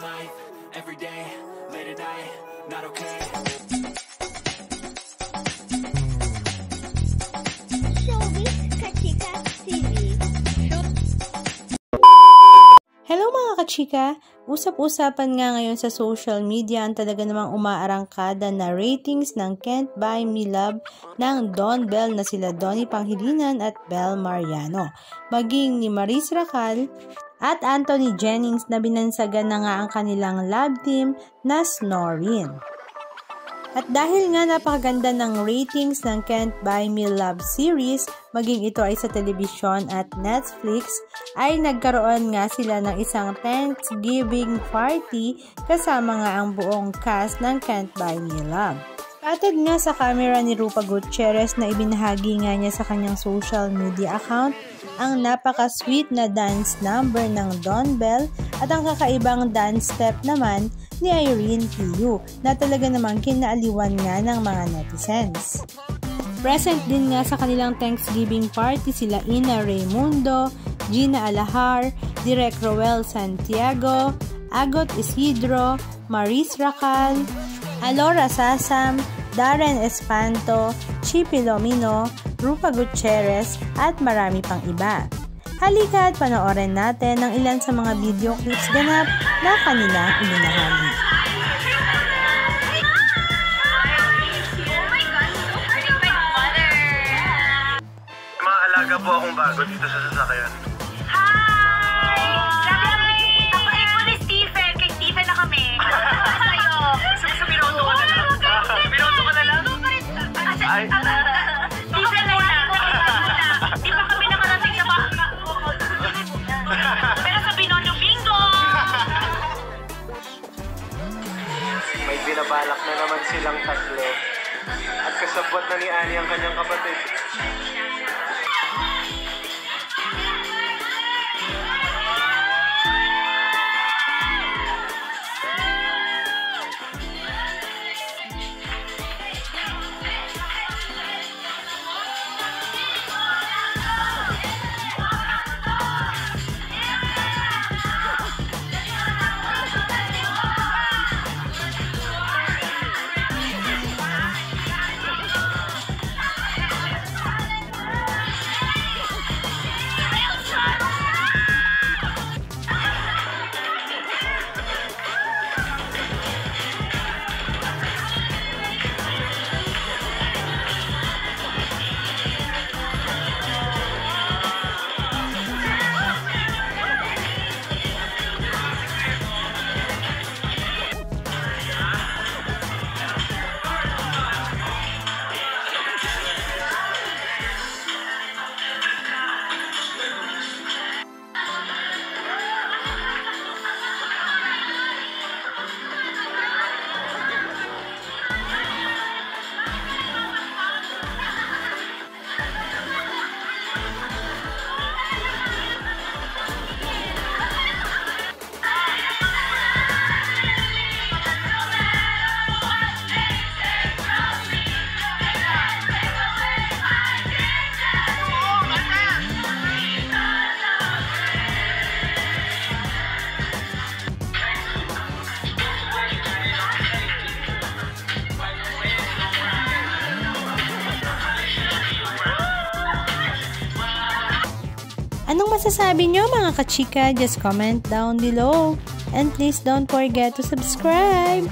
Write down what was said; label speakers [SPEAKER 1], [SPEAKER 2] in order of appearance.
[SPEAKER 1] life, every day, late at night, not okay.
[SPEAKER 2] Hello mga kachika! Usap-usapan nga ngayon sa social media ang talaga namang umaarangkada na ratings ng Can't Buy Me Love ng Don Bell na sila Donnie Pangilinan at Bel Mariano. Maging ni Maris Racal at Anthony Jennings na binansagan na nga ang kanilang love team na Snorin. At dahil nga napakaganda ng ratings ng Can't Buy Me Love series, maging ito ay sa telebisyon at Netflix, ay nagkaroon nga sila ng isang Thanksgiving party kasama nga ang buong cast ng Can't Buy Me Love. Spotted nga sa camera ni Rupa Gutierrez na ibinahagi nga niya sa kanyang social media account ang napaka-sweet na dance number ng Don Bell at ang kakaibang dance step naman ni Irene Piu na talaga namang kinaaliwan nga ng mga netizens. Present din nga sa kanilang Thanksgiving party sila Ina Raimundo, Gina Alahar, Direk Roel Santiago, Agot Isidro, Maris Racal, Alora Sasam, Darren Espanto, Chippy Lomino, Rupa Gutierrez at marami pang iba. Halika at panoorin natin ang ilan sa mga video clips ganap na kanilang ibinahagi.
[SPEAKER 3] Mga alaga po akong bago dito sa sasakyan.
[SPEAKER 4] Hi! Ako ay po ni Stephen. Kay Stephen na kami. Sa'yo.
[SPEAKER 3] Sa Binondo ka na lang? Binondo ka na lang? Ay!
[SPEAKER 4] Stephen muna. Di ba kami nakarating sa baka? Pero sa Binondo, bingo!
[SPEAKER 3] May binabalak na naman silang tatlo. At kasabot na ni Annie ang kanyang kapatid.
[SPEAKER 2] Anong masasabi nyo mga kachika? Just comment down below. And please don't forget to subscribe.